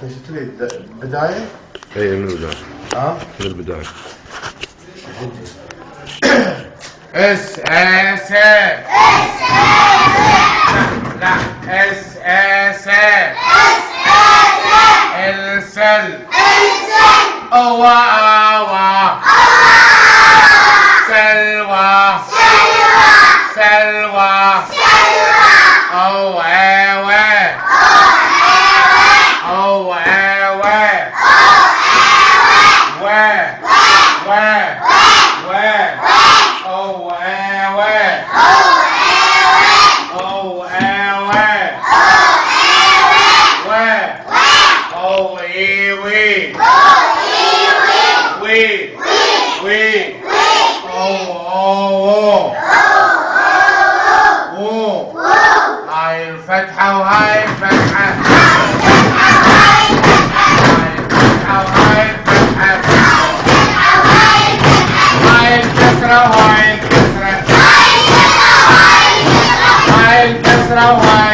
ايش تريد؟ بداية؟ اي من البداية. من البداية. اس اس لا اس اس السل اوا اوا سلوى سلوى او اوا او اوا هاي الفتحة وهاي الفتحة هاي الفتحة وهاي الفتحة هاي الكسرة وهاي الكسرة هاي الكسرة وهاي